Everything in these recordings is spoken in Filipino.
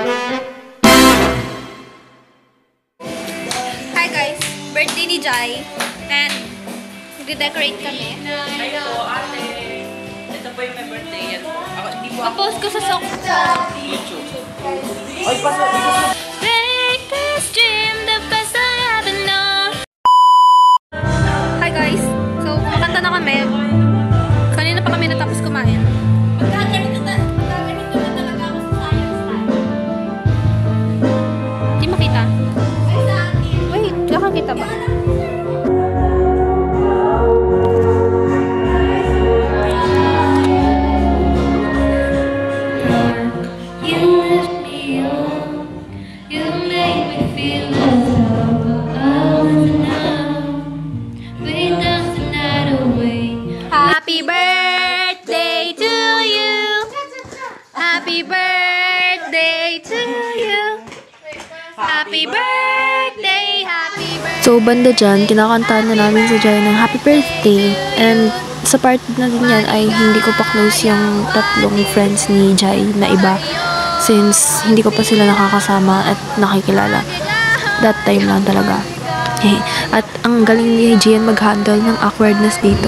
Hi guys! Birthday ni Jai. And nag-decorate kami. Ay po, ate. Ito po yung my birthday. Yan po. Ako, hindi po ako. Post ko sa YouTube. Ay, pasok. Make this dream the best I ever known. Hi guys! So, kumakanta na kami. Kanina pa kami natapos kumain. Magkaganito na talaga ako sa science time. Di makita? Ay, sa akin. Wait, nakakita ba? Happy birthday to you. Happy birthday to you. Happy birthday, happy birthday. So, banda dyan, kinakantahan na namin si Jai ng happy birthday. And sa part na din yan ay hindi ko pa close yung tatlong friends ni Jai na iba. Since hindi ko pa sila nakakasama at nakikilala. That time lang talaga. At ang galing ni Gian mag-handle ng awkwardness dito.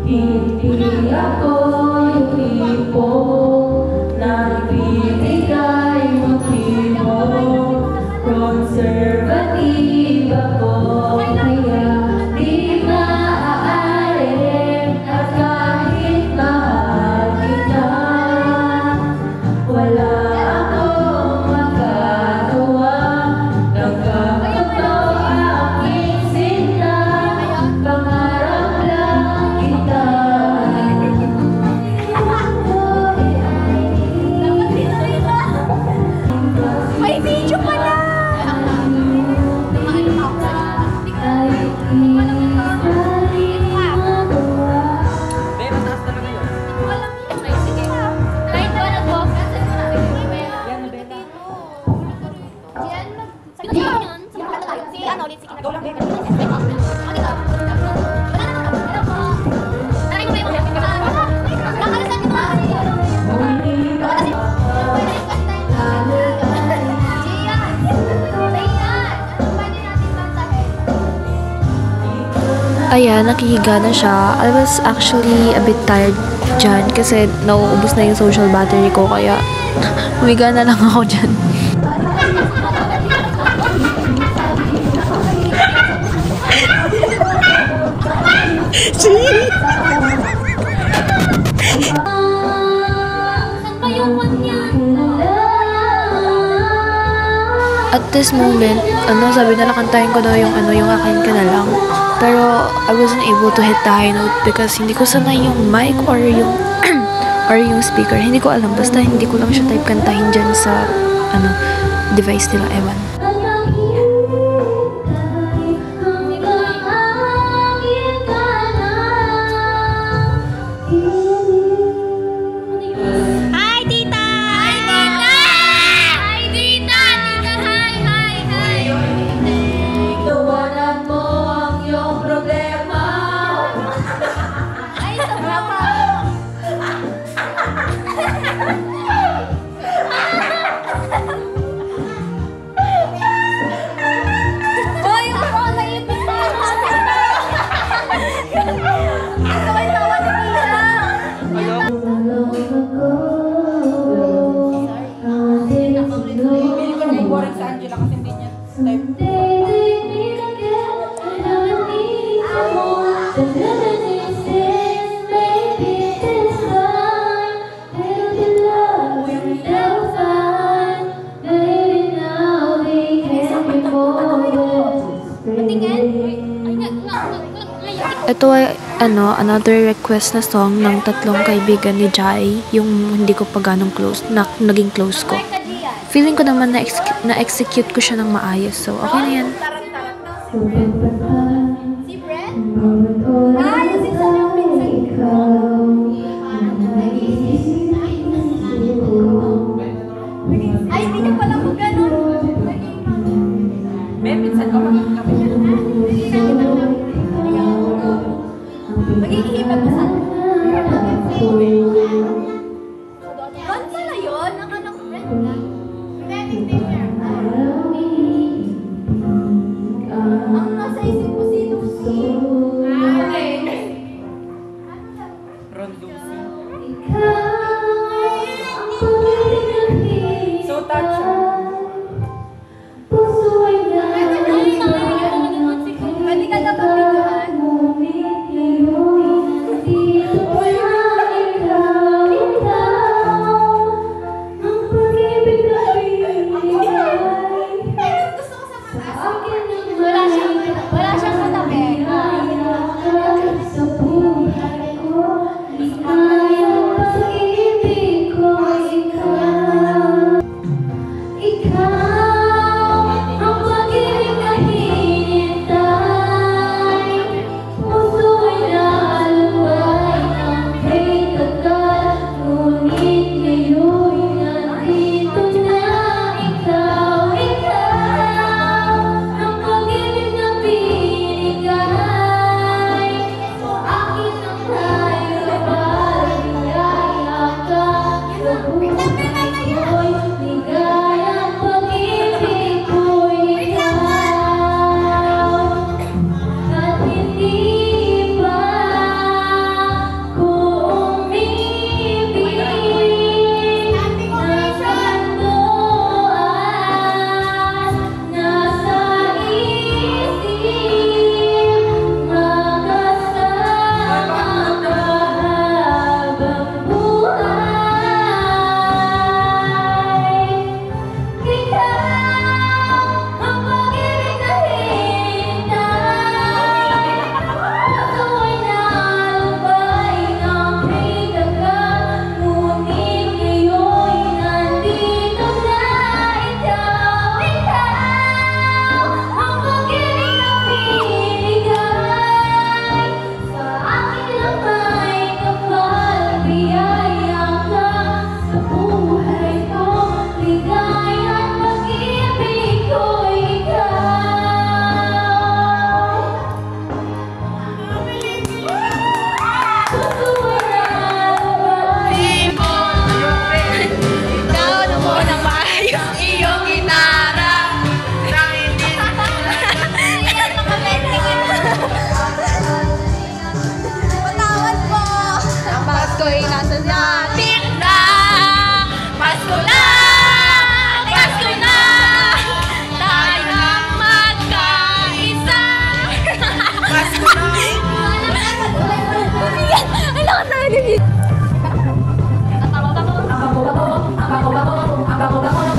Hindi ako yung tipo na ibibigay motibo. Conservative ako, kaya di maaaring at kahit mahal kita, wala akong magagawa. Nagkakataw aking sinta, pangarap lang kita. May video pala! Babe, mataas talaga yun. Ayan, nakihiga na siya. I was actually a bit tired dyan kasi nauubos na yung social battery ko kaya humiga na lang ako dyan. At this moment, sabi nila kantahin ko daw yung akin ka na lang. Pero I wasn't able to hit the high note because hindi ko sanay yung mic or yung or yung speaker. Hindi ko alam. Basta hindi ko lang siya type kantahin dyan sa device nila. Ewan. Hi, tita! Hi, tita! Hi, tita! Tita, hi! Hi! Hi! Tawanan mo ang iyong problema. Ay, sobra pa! Hoy, ako ang naipit na! Ito ay tawa ni tita! Bili ko na yung boring sa Angela kasi hindi niya type. Ito ay another request na song ng tatlong kaibigan ni Jai, yung hindi ko pa ganong close, naging close ko. Feeling ko naman na-execute ko siya ng maayos, so okay na yan. Si Brett? Ah, yung si Sam yung pinsan ko. Ay, hindi niya pala ko ganun. Babe, minsan ko magkakape niya. Magigihipag mo sa Ban pala yun? Ang anak ko, Brett na. Ang nasa isip ko sino si... Ron Lucy. So touching. Pwede ka na mag-videohan? Gusto ko sa mataas. Wala siyang katabi.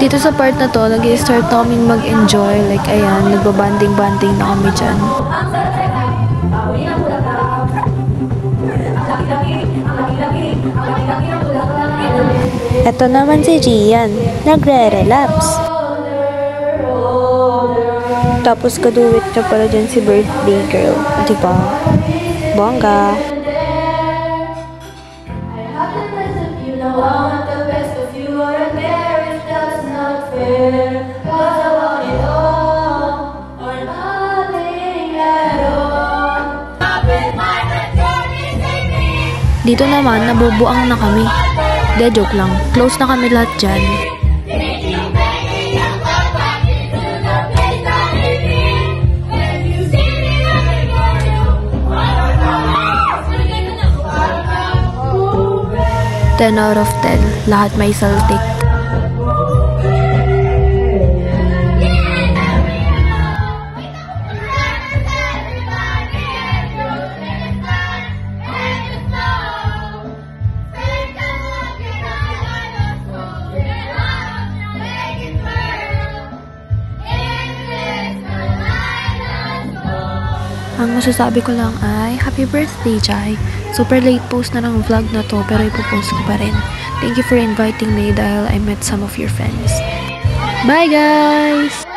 Dito sa part na to, nag-start na kaming mag-enjoy. Like, ayan, nagbabanding-banding na kami dyan. Ito naman si Gian, nagre-relapse. Tapos kaduwit na pala dyan si birthday girl. Diba? Bongga. Dito naman, nabubuang na kami. De, joke lang. Close na kami lahat dyan. Ten out of 10. Lahat may saltik. Ang masasabi ko lang ay, happy birthday, Jai. Super late post na ng vlog na to, pero ipopost ko pa rin. Thank you for inviting me dahil I met some of your friends. Bye, guys!